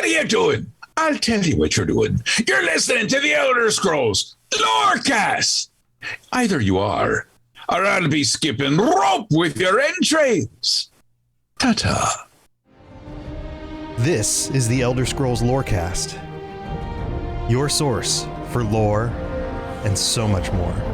are you doing? I'll tell you what you're doing. You're listening to the Elder Scrolls Lorecast. Either you are, or I'll be skipping rope with your entrails. Ta-ta. This is the Elder Scrolls Lorecast, your source for lore and so much more.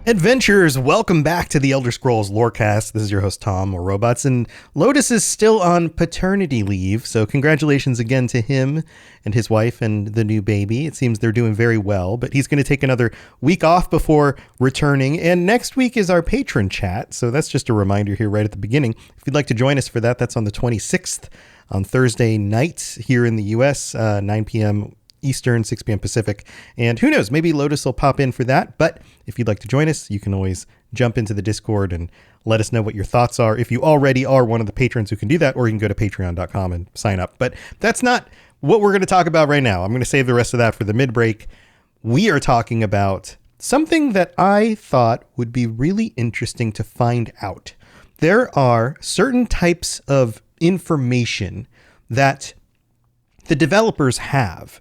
Adventurers, welcome back to the Elder Scrolls Lorecast. This is your host, Tom, or Robots, and Lotus is still on paternity leave, so congratulations again to him and his wife and the new baby. It seems they're doing very well, but he's going to take another week off before returning, and next week is our patron chat, so that's just a reminder here right at the beginning. If you'd like to join us for that, that's on the 26th, on Thursday night here in the U.S., 9 p.m. Eastern, 6 p.m. Pacific. And who knows, maybe Lotus will pop in for that. But if you'd like to join us, you can always jump into the Discord and let us know what your thoughts are. If you already are one of the patrons who can do that, or you can go to patreon.com and sign up. But that's not what we're going to talk about right now. I'm going to save the rest of that for the mid-break. We are talking about something that I thought would be really interesting to find out. There are certain types of information that the developers have,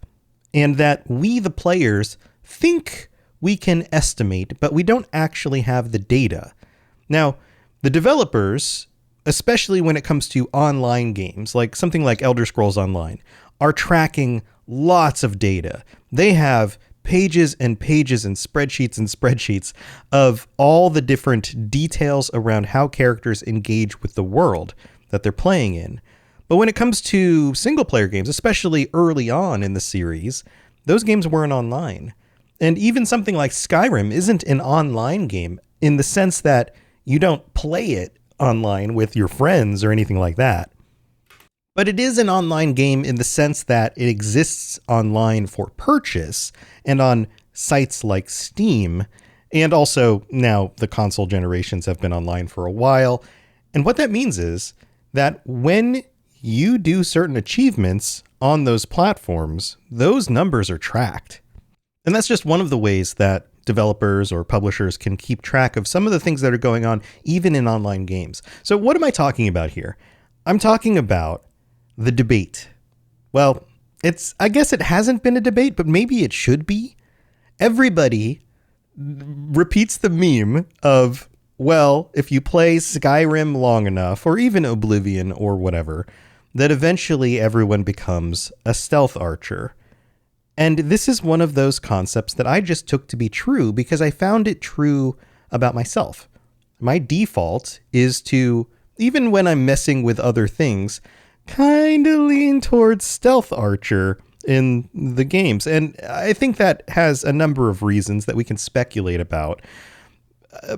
and that we, the players, think we can estimate, but we don't actually have the data. Now, the developers, especially when it comes to online games, like something like Elder Scrolls Online, are tracking lots of data. They have pages and pages and spreadsheets of all the different details around how characters engage with the world that they're playing in. But when it comes to single-player games, especially early on in the series, those games weren't online. And even something like Skyrim isn't an online game in the sense that you don't play it online with your friends or anything like that. But it is an online game in the sense that it exists online for purchase and on sites like Steam. And also now the console generations have been online for a while. And what that means is that when you do certain achievements on those platforms, those numbers are tracked. And that's just one of the ways that developers or publishers can keep track of some of the things that are going on, even in online games. So what am I talking about here? I'm talking about the debate. Well, I guess it hasn't been a debate, but maybe it should be. Everybody repeats the meme of, well, if you play Skyrim long enough, or even Oblivion or whatever, that eventually everyone becomes a stealth archer. And this is one of those concepts that I just took to be true because I found it true about myself. My default is to, even when I'm messing with other things, kind of lean towards stealth archer in the games. And I think that has a number of reasons that we can speculate about.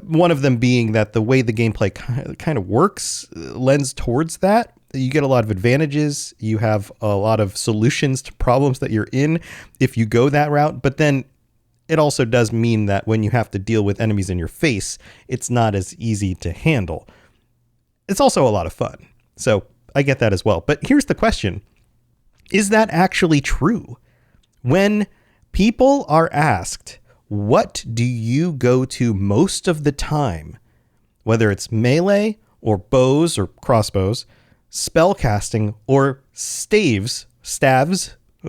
One of them being that the way the gameplay kind of works lends towards that. You get a lot of advantages. You have a lot of solutions to problems that you're in if you go that route. But then it also does mean that when you have to deal with enemies in your face, it's not as easy to handle. It's also a lot of fun. So I get that as well. But here's the question. Is that actually true? When people are asked, what do you go to most of the time? Whether it's melee or bows or crossbows, spellcasting or staves,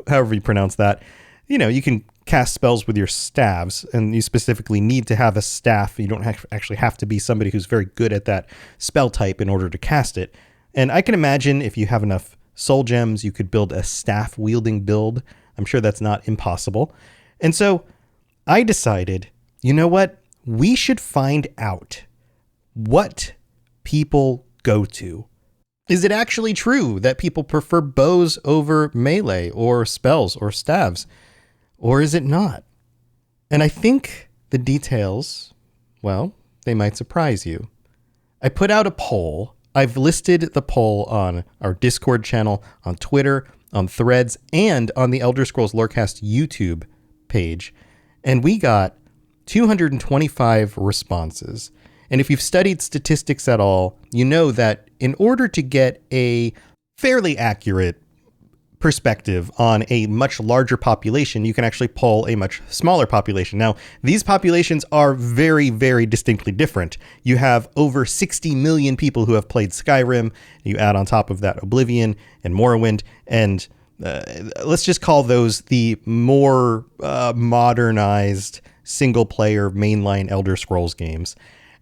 however you pronounce that. You know, you can cast spells with your staves, and you specifically need to have a staff. You don't actually have to be somebody who's very good at that spell type in order to cast it. And I can imagine if you have enough soul gems, you could build a staff wielding build. I'm sure that's not impossible. And so I decided, you know what? We should find out what people go to. Is it actually true that people prefer bows over melee or spells or staves? Or is it not? And I think the details, well, they might surprise you. I put out a poll. I've listed the poll on our Discord channel, on Twitter, on Threads, and on the Elder Scrolls Lorecast YouTube page. And we got 225 responses. And if you've studied statistics at all, you know that in order to get a fairly accurate perspective on a much larger population, you can actually poll a much smaller population. Now, these populations are very, very distinctly different. You have over 60 million people who have played Skyrim. You add on top of that Oblivion and Morrowind, and let's just call those the more modernized single-player mainline Elder Scrolls games.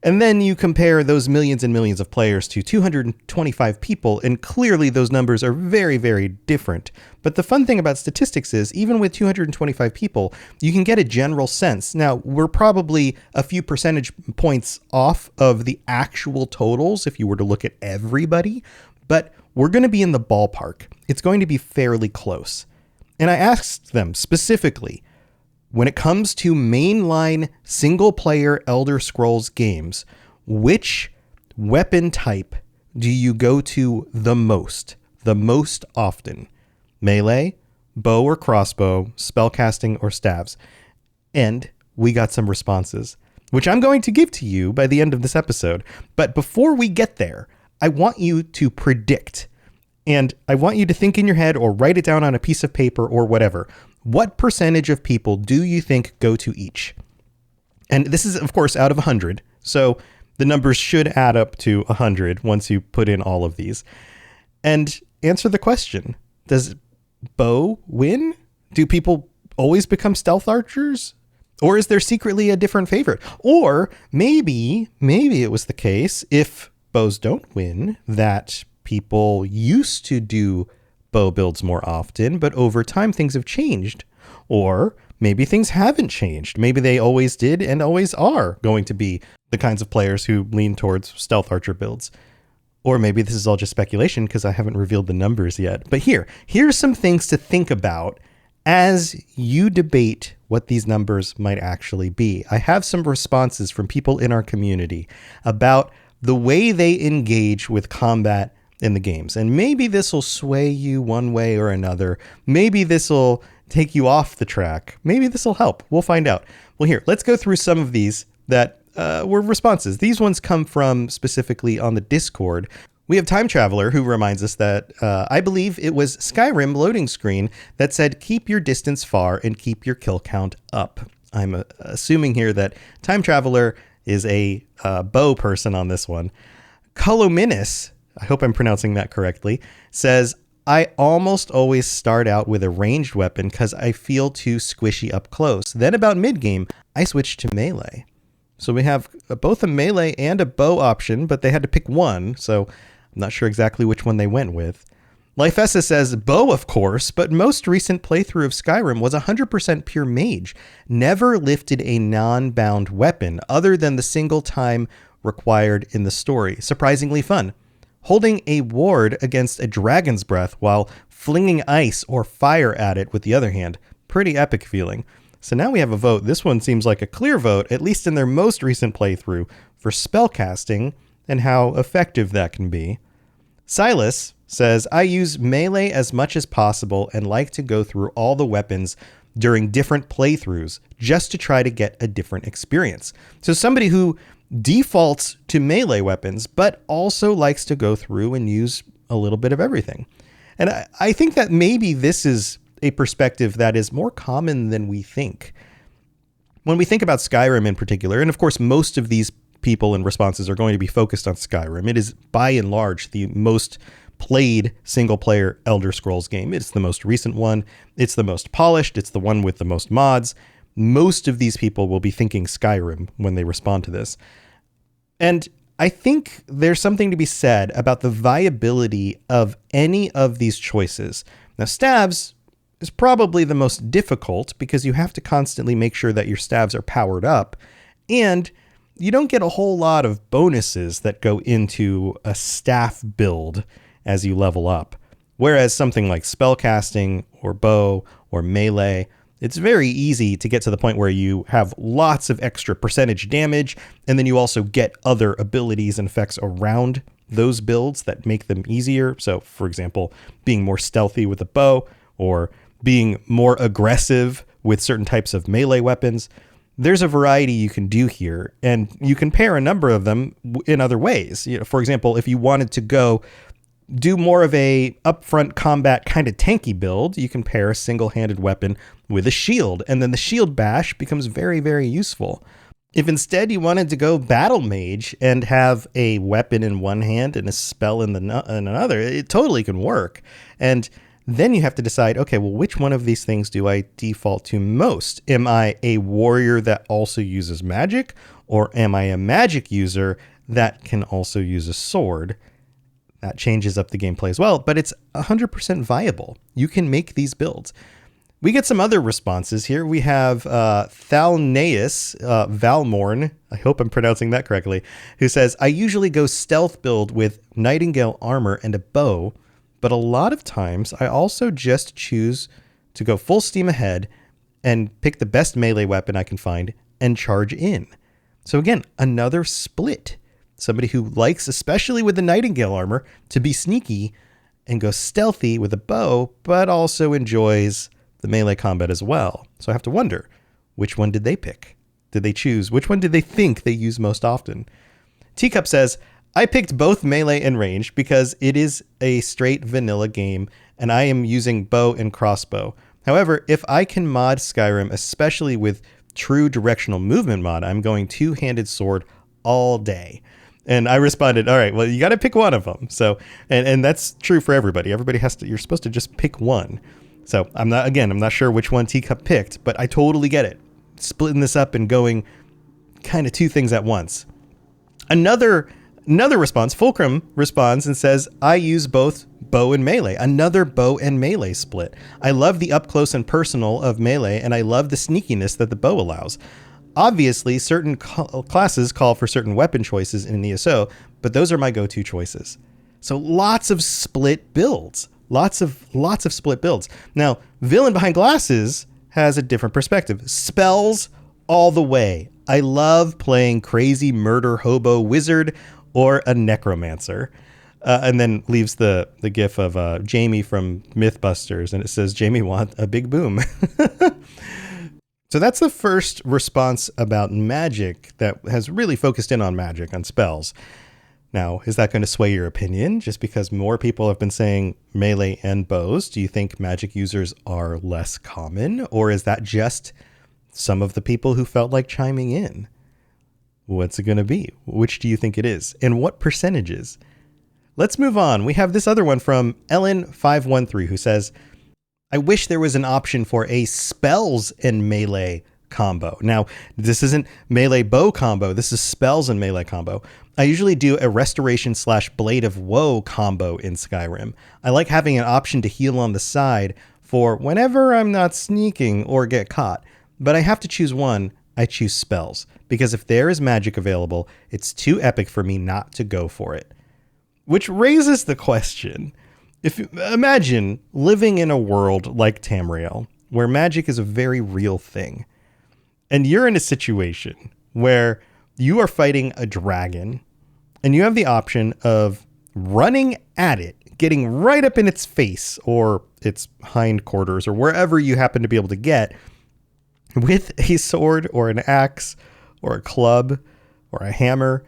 And then you compare those millions and millions of players to 225 people, and clearly those numbers are very, very different. But the fun thing about statistics is, even with 225 people, you can get a general sense. Now, we're probably a few percentage points off of the actual totals if you were to look at everybody, but we're going to be in the ballpark. It's going to be fairly close. And I asked them specifically, when it comes to mainline single-player Elder Scrolls games, which weapon type do you go to the most often? Melee, bow or crossbow, spellcasting, or staves? And we got some responses, which I'm going to give to you by the end of this episode. But before we get there, I want you to predict, and I want you to think in your head or write it down on a piece of paper or whatever. What percentage of people do you think go to each? And this is, of course, out of 100. So the numbers should add up to 100 once you put in all of these. And answer the question. Does bow win? Do people always become stealth archers? Or is there secretly a different favorite? Or maybe it was the case, if bows don't win, that people used to do bow builds more often, but over time things have changed. Or maybe things haven't changed. Maybe they always did and always are going to be the kinds of players who lean towards stealth archer builds. Or maybe this is all just speculation because I haven't revealed the numbers yet. But here's some things to think about as you debate what these numbers might actually be. I have some responses from people in our community about the way they engage with combat in the games. And maybe this will sway you one way or another. Maybe this will take you off the track. Maybe this will help. We'll find out. Well, here, let's go through some of these that were responses. These ones come from specifically on the Discord. We have Time Traveler, who reminds us that I believe it was Skyrim loading screen that said, keep your distance far and keep your kill count up. I'm assuming here that Time Traveler is a bow person on this one. Colominus, I hope I'm pronouncing that correctly, says, I almost always start out with a ranged weapon because I feel too squishy up close. Then about mid-game, I switch to melee. So we have both a melee and a bow option, but they had to pick one, so I'm not sure exactly which one they went with. Lifessa says, bow, of course, but most recent playthrough of Skyrim was 100% pure mage. Never lifted a non-bound weapon other than the single time required in the story. Surprisingly fun. Holding a ward against a dragon's breath while flinging ice or fire at it with the other hand. Pretty epic feeling. So now we have a vote. This one seems like a clear vote, at least in their most recent playthrough, for spellcasting and how effective that can be. Silas says, I use melee as much as possible and like to go through all the weapons during different playthroughs just to try to get a different experience. So somebody who defaults to melee weapons, but also likes to go through and use a little bit of everything. And I think that maybe this is a perspective that is more common than we think. When we think about Skyrim in particular, and of course most of these people and responses are going to be focused on Skyrim. It is by and large the most played single player Elder Scrolls game. It's the most recent one. It's the most polished. It's the one with the most mods. Most of these people will be thinking Skyrim when they respond to this. And I think there's something to be said about the viability of any of these choices. Now, stabs is probably the most difficult because you have to constantly make sure that your stabs are powered up, and you don't get a whole lot of bonuses that go into a staff build as you level up. Whereas something like spellcasting or bow or melee, it's very easy to get to the point where you have lots of extra percentage damage, and then you also get other abilities and effects around those builds that make them easier. So, for example, being more stealthy with a bow or being more aggressive with certain types of melee weapons. There's a variety you can do here, and you can pair a number of them in other ways. For example, if you wanted to go do more of a upfront combat kind of tanky build, you can pair a single-handed weapon with a shield, and then the shield bash becomes very, very useful. If instead you wanted to go battle mage and have a weapon in one hand and a spell in another, it totally can work. And then you have to decide, okay, well, which one of these things do I default to most? Am I a warrior that also uses magic, or am I a magic user that can also use a sword? That changes up the gameplay as well, but it's 100% viable. You can make these builds. We get some other responses here. We have Thalneus Valmorn, I hope I'm pronouncing that correctly, who says, I usually go stealth build with Nightingale armor and a bow, but a lot of times I also just choose to go full steam ahead and pick the best melee weapon I can find and charge in. So again, another split. Somebody who likes, especially with the Nightingale armor, to be sneaky and go stealthy with a bow, but also enjoys the melee combat as well. So I have to wonder, which one did they pick? Did they choose? Which one did they think they use most often? Teacup says, I picked both melee and range because it is a straight vanilla game and I am using bow and crossbow. However, if I can mod Skyrim, especially with true directional movement mod, I'm going two-handed sword all day. And I responded, all right, well, you got to pick one of them. So, and that's true for everybody. Everybody has to, you're supposed to just pick one. So I'm not sure which one Teacup picked, but I totally get it. Splitting this up and going kind of two things at once. Another response, Fulcrum responds and says, I use both bow and melee. Another bow and melee split. I love the up close and personal of melee, and I love the sneakiness that the bow allows. Obviously, certain classes call for certain weapon choices in an ESO, but those are my go-to choices. So lots of split builds. Lots of split builds. Now, Villain Behind Glasses has a different perspective. Spells all the way. I love playing crazy murder hobo wizard or a necromancer. And then leaves the gif of Jamie from Mythbusters, and it says, Jamie want a big boom. So that's the first response about magic that has really focused in on magic, on spells. Now, is that going to sway your opinion just because more people have been saying melee and bows? Do you think magic users are less common, or is that just some of the people who felt like chiming in? What's it going to be? Which do you think it is? And what percentages? Let's move on. We have this other one from Ellen513 who says, I wish there was an option for a spells and melee combo. Now, this isn't melee bow combo. This is spells and melee combo. I usually do a restoration / blade of woe combo in Skyrim. I like having an option to heal on the side for whenever I'm not sneaking or get caught. But I have to choose one. I choose spells because if there is magic available, it's too epic for me not to go for it. Which raises the question. Imagine living in a world like Tamriel, where magic is a very real thing, and you're in a situation where you are fighting a dragon, and you have the option of running at it, getting right up in its face or its hindquarters or wherever you happen to be able to get with a sword or an axe or a club or a hammer,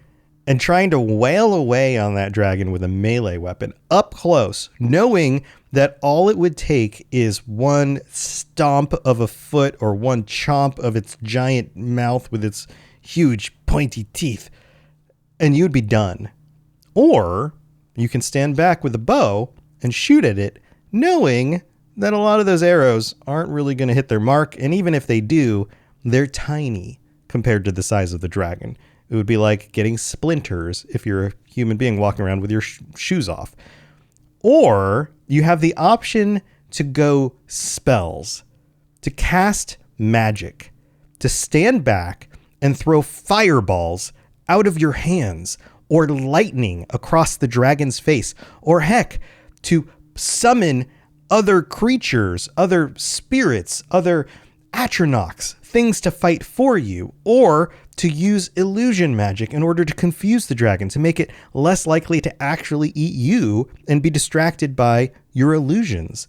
and trying to wail away on that dragon with a melee weapon up close, knowing that all it would take is one stomp of a foot or one chomp of its giant mouth with its huge pointy teeth, and you'd be done. Or you can stand back with a bow and shoot at it, knowing that a lot of those arrows aren't really going to hit their mark, and even if they do, they're tiny compared to the size of the dragon. It would be like getting splinters if you're a human being walking around with your shoes off. Or you have the option to go spells, to cast magic, to stand back and throw fireballs out of your hands, or lightning across the dragon's face, or heck, to summon other creatures, other spirits, other Atronachs, things to fight for you, or to use illusion magic in order to confuse the dragon, to make it less likely to actually eat you and be distracted by your illusions.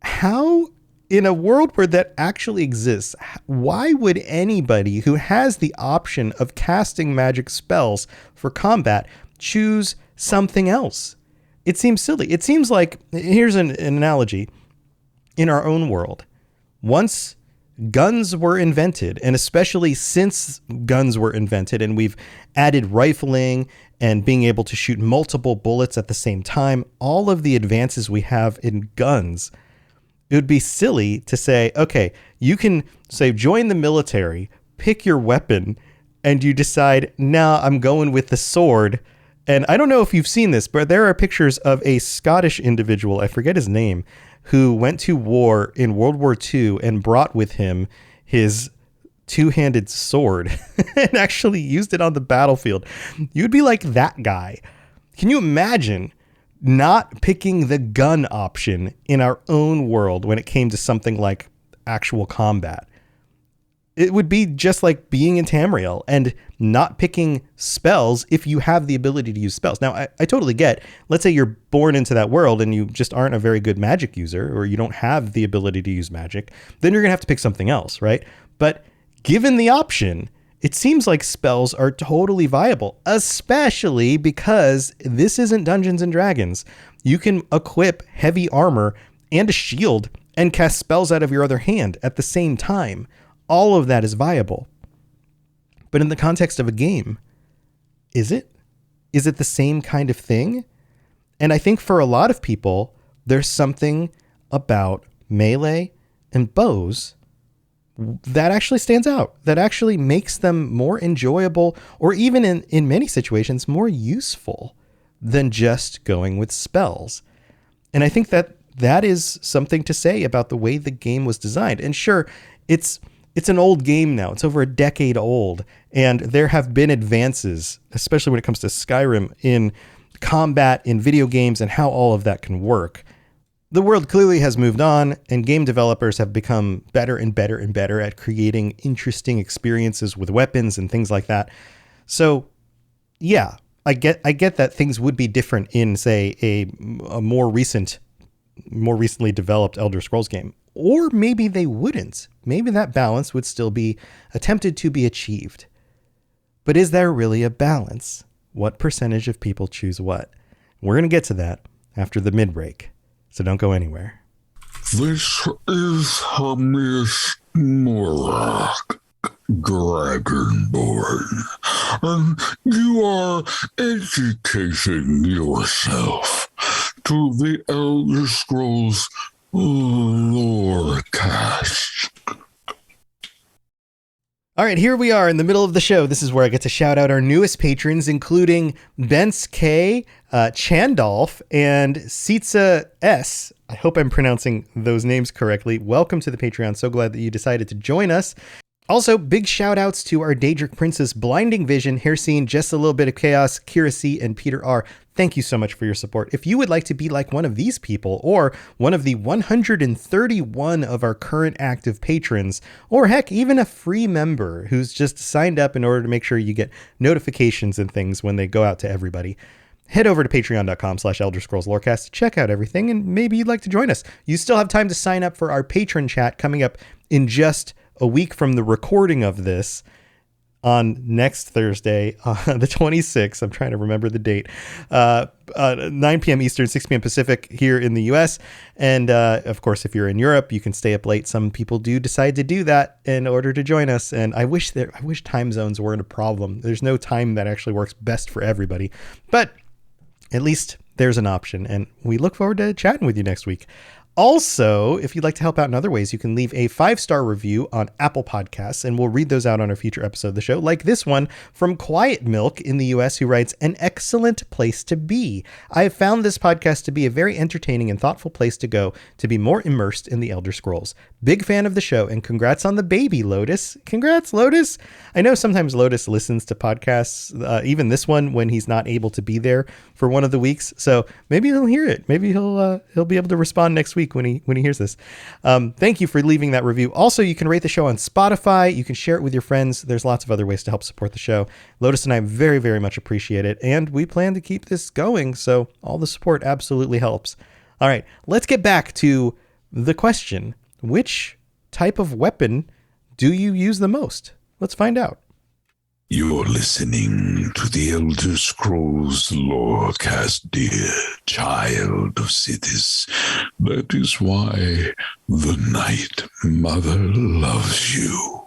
How, in a world where that actually exists, why would anybody who has the option of casting magic spells for combat choose something else? it seems silly. It seems like, here's an analogy. In our own world, once guns were invented, and especially since guns were invented and we've added rifling and being able to shoot multiple bullets at the same time, all of the advances we have in guns, it would be silly to say, okay, you can say join the military, pick your weapon, and you decide, nah, I'm going with the sword. And I don't know if you've seen this, but there are pictures of a Scottish individual, I forget his name, who went to war in World War II and brought with him his two-handed sword and actually used it on the battlefield. You'd be like that guy. Can you imagine not picking the gun option in our own world when it came to something like actual combat? It would be just like being in Tamriel and not picking spells if you have the ability to use spells. Now, I totally get, let's say you're born into that world and you just aren't a very good magic user, or you don't have the ability to use magic, then you're going to have to pick something else, right? But given the option, it seems like spells are totally viable, especially because this isn't Dungeons and Dragons. You can equip heavy armor and a shield and cast spells out of your other hand at the same time. All of that is viable. But in the context of a game, is it? Is it the same kind of thing? And I think for a lot of people, there's something about melee and bows that actually stands out, that actually makes them more enjoyable, or even in many situations, more useful than just going with spells. And I think that is something to say about the way the game was designed. And sure, it's an old game now. It's over a decade old. And there have been advances, especially when it comes to Skyrim, in combat, in video games, and how all of that can work. The world clearly has moved on, and game developers have become better and better and better at creating interesting experiences with weapons and things like that. So, yeah, I get that things would be different in, say, a more recently developed Elder Scrolls game. Or maybe they wouldn't. Maybe that balance would still be attempted to be achieved. But is there really a balance? What percentage of people choose what? We're going to get to that after the mid-break. So don't go anywhere. This is Hamish Morak, Dragonborn, and you are educating yourself to the Elder Scrolls Lorecast. All right, here we are in the middle of the show. This is where I get to shout out our newest patrons, including Bence K, Chandolf, and Sitsa S. I hope I'm pronouncing those names correctly. Welcome to the Patreon. So glad that you decided to join us. Also, big shout outs to our Daedric Princess, Blinding Vision, Haircene, Just a Little Bit of Chaos, Kira C, and Peter R. Thank you so much for your support. If you would like to be like one of these people, or one of the 131 of our current active patrons, or heck, even a free member who's just signed up in order to make sure you get notifications and things when they go out to everybody, head over to patreon.com/Elder Scrolls Lorecast to check out everything, and maybe you'd like to join us. You still have time to sign up for our patron chat coming up in just a week from the recording of this on next Thursday, the 26th. I'm trying to remember the date. 9 p.m. Eastern, 6 p.m. Pacific here in the U.S. And of course, if you're in Europe, you can stay up late. Some people do decide to do that in order to join us. And I wish time zones weren't a problem. There's no time that actually works best for everybody. But at least there's an option. And we look forward to chatting with you next week. Also, if you'd like to help out in other ways, you can leave a 5-star review on Apple Podcasts, and we'll read those out on a future episode of the show, like this one from Quiet Milk in the US, who writes, "An excellent place to be. I have found this podcast to be a very entertaining and thoughtful place to go to be more immersed in the Elder Scrolls. Big fan of the show, and congrats on the baby, Lotus." Congrats, Lotus. I know sometimes Lotus listens to podcasts, even this one, when he's not able to be there for one of the weeks. So maybe he'll hear it. Maybe he'll be able to respond next week when he hears this. Thank you for leaving that review. Also, you can rate the show on Spotify. You can share it with your friends. There's lots of other ways to help support the show. Lotus and I very, very much appreciate it, and we plan to keep this going, so all the support absolutely helps. All right, let's get back to the question. Which type of weapon do you use the most? Let's find out. You're listening to the Elder Scrolls Lorecast, dear child of cities. That is why the Night Mother loves you.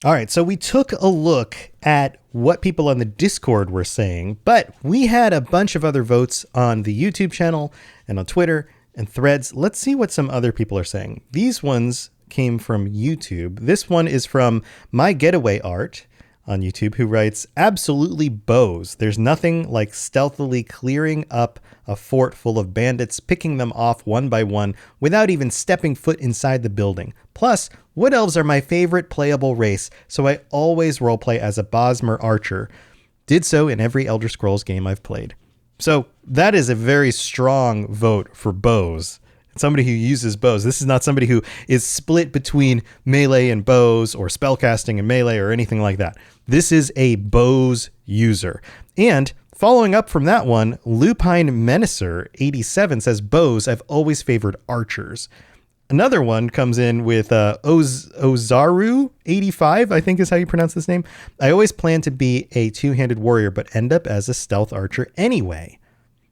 All right, so we took a look at what people on the Discord were saying, but we had a bunch of other votes on the YouTube channel and on Twitter and Threads. Let's see what some other people are saying. These ones came from YouTube. This one is from My Getaway Art on YouTube, who writes, absolutely bows. There's nothing like stealthily clearing up a fort full of bandits, picking them off one by one without even stepping foot inside the building. Plus, Wood Elves are my favorite playable race, so I always roleplay as a Bosmer archer. Did so in every Elder Scrolls game I've played. So that is a very strong vote for bows. Somebody who uses bows. This is not somebody who is split between melee and bows or spellcasting and melee or anything like that. This is a bows user. And following up from that one, Lupine Menacer 87 says, bows, I've always favored archers. Another one comes in with Ozaru 85, I think is how you pronounce this name. I always plan to be a two-handed warrior, but end up as a stealth archer anyway.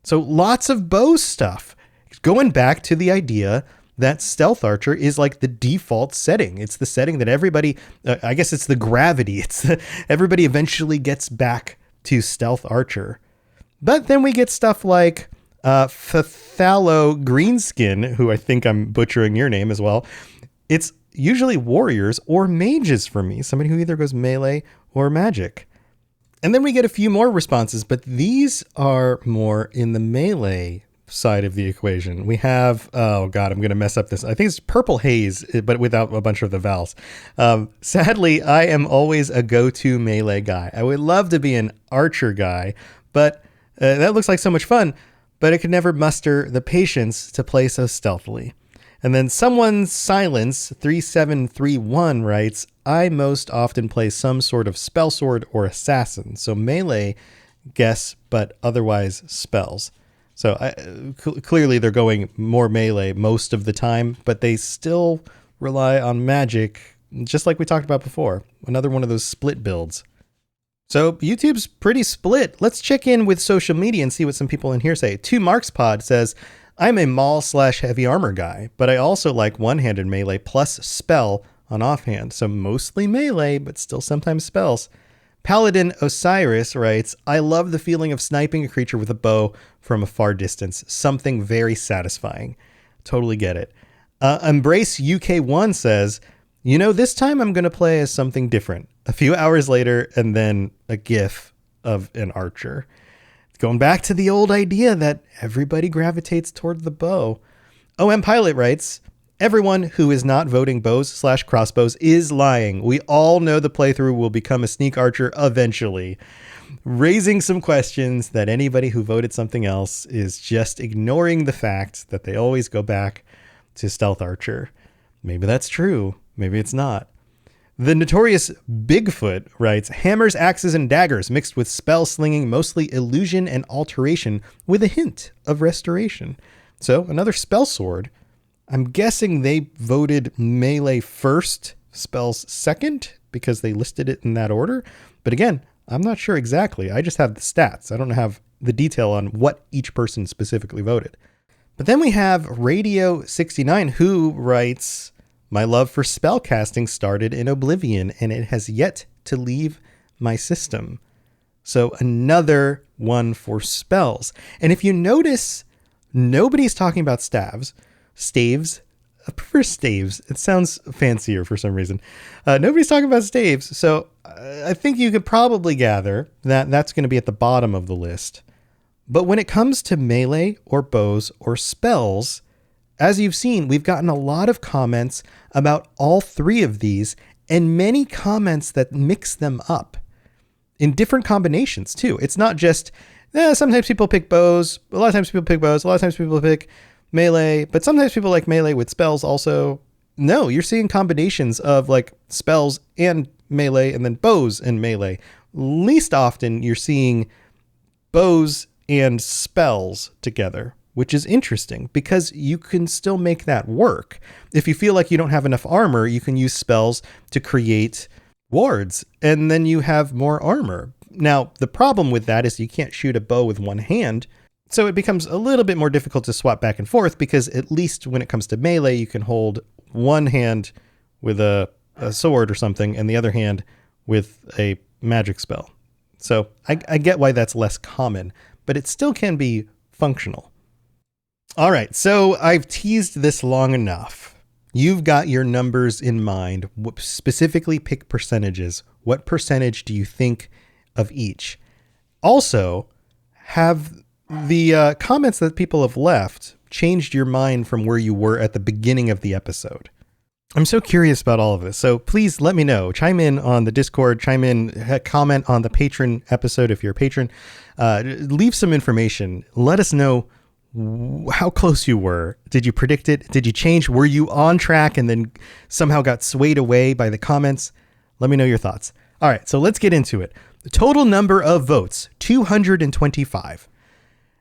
So lots of bow stuff. Going back to the idea that stealth archer is like the default setting. It's the setting that everybody, I guess it's the gravity. Everybody eventually gets back to stealth archer. But then we get stuff like Fathalo Greenskin, who I think I'm butchering your name as well. It's usually warriors or mages for me. Somebody who either goes melee or magic. And then we get a few more responses, but these are more in the melee side of the equation. We have, oh God, I'm going to mess up this. I think it's Purple Haze, but without a bunch of the vowels. Sadly, I am always a go-to melee guy. I would love to be an archer guy, but that looks like so much fun, but I could never muster the patience to play so stealthily. And then someone's Silence 3731 writes, I most often play some sort of spell sword or assassin. So melee, guess, but otherwise spells. So clearly they're going more melee most of the time, but they still rely on magic, just like we talked about before. Another one of those split builds. So YouTube's pretty split. Let's check in with social media and see what some people in here say. 2MarksPod says, I'm a maul/heavy armor guy, but I also like one-handed melee plus spell on offhand. So mostly melee, but still sometimes spells. Paladin Osiris writes, I love the feeling of sniping a creature with a bow from a far distance. Something very satisfying. Totally get it. Embrace UK1 says, this time I'm going to play as something different. A few hours later, and then a gif of an archer. Going back to the old idea that everybody gravitates toward the bow. OM Pilot writes, everyone who is not voting bows/crossbows is lying. We all know the playthrough will become a sneak archer eventually. Raising some questions that anybody who voted something else is just ignoring the fact that they always go back to stealth archer. Maybe that's true. Maybe it's not. The Notorious Bigfoot writes, hammers, axes, and daggers mixed with spell slinging, mostly illusion and alteration with a hint of restoration. So another spell sword. I'm guessing they voted melee first, spells second, because they listed it in that order. But again, I'm not sure exactly. I just have the stats. I don't have the detail on what each person specifically voted. But then we have Radio69, who writes, my love for spellcasting started in Oblivion, and it has yet to leave my system. So another one for spells. And if you notice, nobody's talking about staves. I prefer staves. It sounds fancier for some reason. Nobody's talking about staves. So I think you could probably gather that that's going to be at the bottom of the list. But when it comes to melee or bows or spells, as you've seen, we've gotten a lot of comments about all three of these, and many comments that mix them up in different combinations too. It's not just, sometimes people pick bows, a lot of times people pick bows, a lot of times people pick melee, but sometimes people like melee with spells also. No, you're seeing combinations of like spells and melee and then bows and melee. Least often you're seeing bows and spells together, which is interesting because you can still make that work. If you feel like you don't have enough armor, you can use spells to create wards, and then you have more armor. Now, the problem with that is you can't shoot a bow with one hand, so it becomes a little bit more difficult to swap back and forth, because at least when it comes to melee, you can hold one hand with a sword or something and the other hand with a magic spell. So I get why that's less common, but it still can be functional. All right, so I've teased this long enough. You've got your numbers in mind. Specifically pick percentages. What percentage do you think of each? Also, have the comments that people have left changed your mind from where you were at the beginning of the episode? I'm so curious about all of this. So please let me know. Chime in on the Discord. Chime in, comment on the patron episode if you're a patron. Leave some information. Let us know how close you were. Did you predict it? Did you change? Were you on track and then somehow got swayed away by the comments? Let me know your thoughts. All right, so let's get into it. The total number of votes, 225.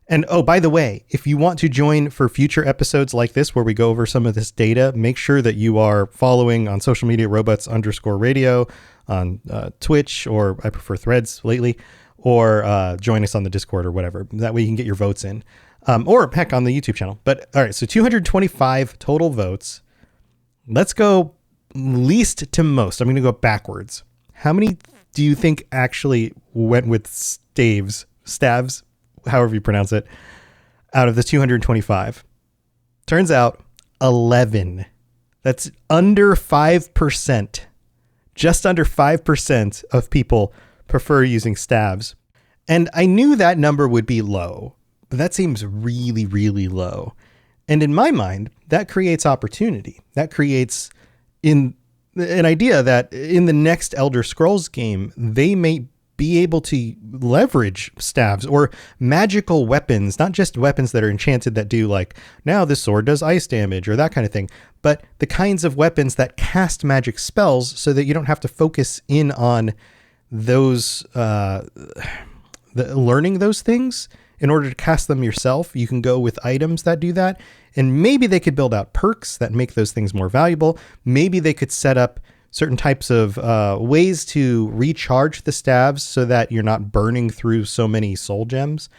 And oh, by the way, if you want to join for future episodes like this, where we go over some of this data, make sure that you are following on social media, robots_radio on Twitch, or I prefer Threads lately, or join us on the Discord or whatever. That way you can get your votes in. Or heck, on the YouTube channel. But all right, so 225 total votes. Let's go least to most. I'm going to go backwards. How many do you think actually went with staves, however you pronounce it, out of the 225? Turns out 11. That's under 5%. Just under 5% of people prefer using stabs. And I knew that number would be low, but that seems really, really low. And in my mind, that creates opportunity. That creates an idea that in the next Elder Scrolls game, they may be able to leverage staves or magical weapons, not just weapons that are enchanted that do like, now this sword does ice damage or that kind of thing, but the kinds of weapons that cast magic spells so that you don't have to focus in on those, learning those things. In order to cast them yourself, you can go with items that do that. And maybe they could build out perks that make those things more valuable. Maybe they could set up certain types of ways to recharge the staves so that you're not burning through so many soul gems.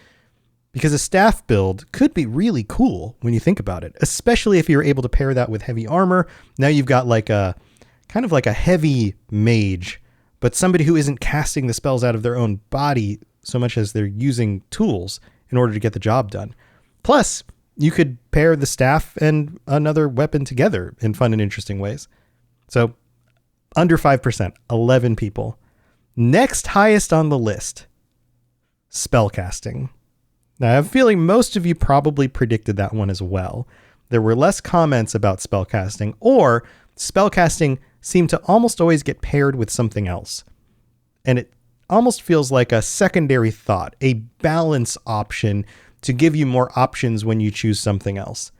Because a staff build could be really cool when you think about it, especially if you're able to pair that with heavy armor. Now you've got like a kind of like a heavy mage, but somebody who isn't casting the spells out of their own body so much as they're using tools in order to get the job done. Plus, you could pair the staff and another weapon together in fun and interesting ways. So under 5%, 11 people. Next highest on the list, spellcasting. Now, I have a feeling most of you probably predicted that one as well. There were less comments about spellcasting, or spellcasting seemed to almost always get paired with something else. And it almost feels like a secondary thought, a balance option to give you more options when you choose something else.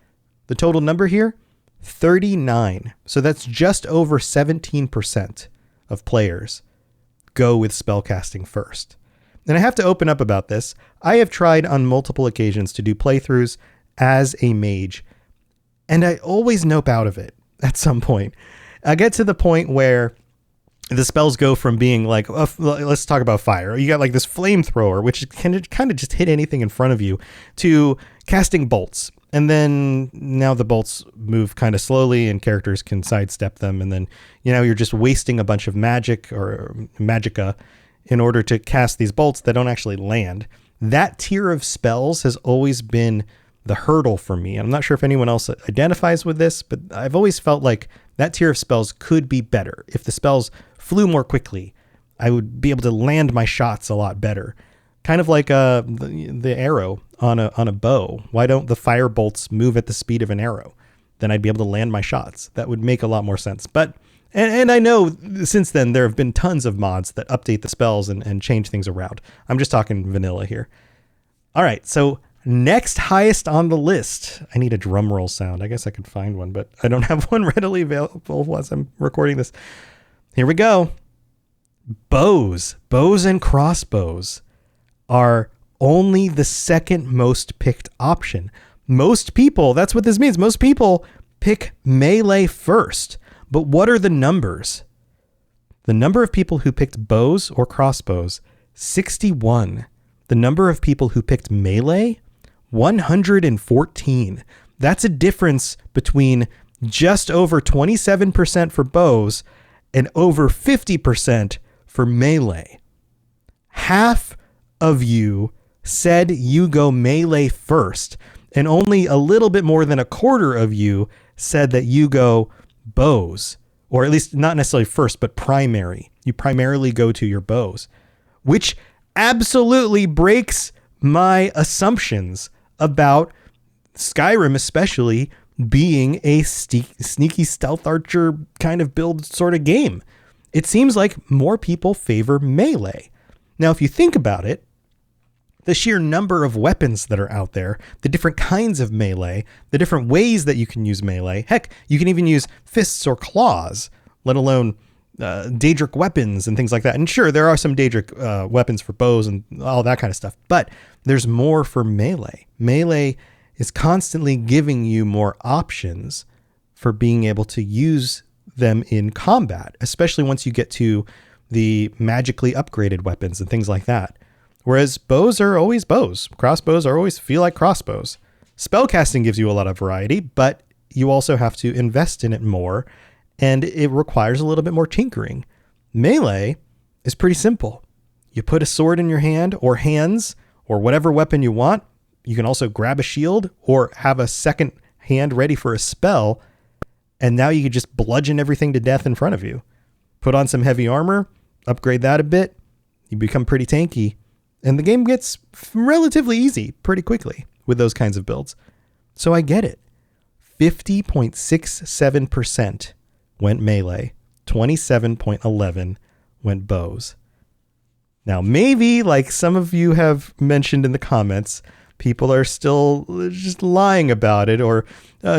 The total number here, 39. So that's just over 17% of players go with spellcasting first. And I have to open up about this. I have tried on multiple occasions to do playthroughs as a mage, and I always nope out of it at some point. I get to the point where the spells go from being like, let's talk about fire. You got like this flamethrower, which can kind of just hit anything in front of you, to casting bolts. And then now the bolts move kind of slowly and characters can sidestep them. And then, you're just wasting a bunch of magic or magicka in order to cast these bolts that don't actually land. That tier of spells has always been the hurdle for me. I'm not sure if anyone else identifies with this, but I've always felt like that tier of spells could be better. If the spells flew more quickly, I would be able to land my shots a lot better. Kind of like the arrow on a bow. Why don't the fire bolts move at the speed of an arrow? Then I'd be able to land my shots. That would make a lot more sense. But and I know since then there have been tons of mods that update the spells and change things around. I'm just talking vanilla here. All right, so next highest on the list. I need a drum roll sound. I guess I could find one, but I don't have one readily available as I'm recording this. Here we go. Bows and crossbows are only the second most picked option. Most people, that's what this means. Most people pick melee first. But what are the numbers? The number of people who picked bows or crossbows, 61. The number of people who picked melee, 114. That's a difference between just over 27% for bows and over 50% for melee. Half of you said you go melee first, and only a little bit more than a quarter of you said that you go bows, or at least not necessarily first, but primary. You primarily go to your bows, which absolutely breaks my assumptions about Skyrim, especially being a sneaky stealth archer kind of build sort of game. It seems like more people favor melee. Now, if you think about it, the sheer number of weapons that are out there, the different kinds of melee, the different ways that you can use melee. Heck, you can even use fists or claws, let alone Daedric weapons and things like that. And sure, there are some Daedric weapons for bows and all that kind of stuff, but there's more for melee. Melee is constantly giving you more options for being able to use them in combat, especially once you get to the magically upgraded weapons and things like that. Whereas bows are always bows. Crossbows are always feel like crossbows. Spellcasting gives you a lot of variety, but you also have to invest in it more, and it requires a little bit more tinkering. Melee is pretty simple. You put a sword in your hand or hands or whatever weapon you want. You can also grab a shield or have a second hand ready for a spell, and now you can just bludgeon everything to death in front of you. Put on some heavy armor, upgrade that a bit, you become pretty tanky, and the game gets relatively easy pretty quickly with those kinds of builds. So I get it. 50.67% went melee, 27.11% went bows. Now, maybe, like some of you have mentioned in the comments, people are still just lying about it or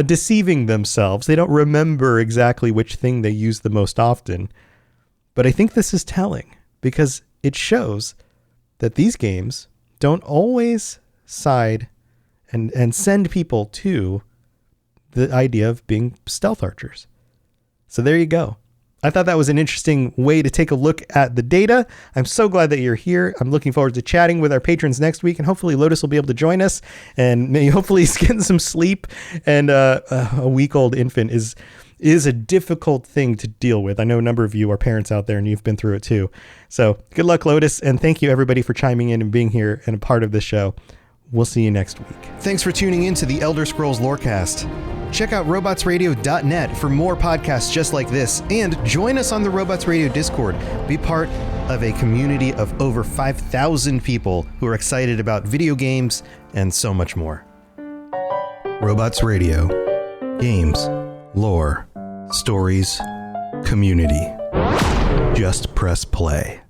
deceiving themselves. They don't remember exactly which thing they use the most often. But I think this is telling because it shows that these games don't always side and send people to the idea of being stealth archers. So there you go. I thought that was an interesting way to take a look at the data. I'm so glad that you're here. I'm looking forward to chatting with our patrons next week, and hopefully Lotus will be able to join us, and maybe hopefully he's getting some sleep. And a week-old infant is a difficult thing to deal with. I know a number of you are parents out there, and you've been through it too. So good luck, Lotus, and thank you everybody for chiming in and being here and a part of this show. We'll see you next week. Thanks for tuning in to the Elder Scrolls Lorecast. Check out robotsradio.net for more podcasts just like this, and join us on the Robots Radio Discord. Be part of a community of over 5,000 people who are excited about video games and so much more. Robots Radio. Games, lore, stories, community. Just press play.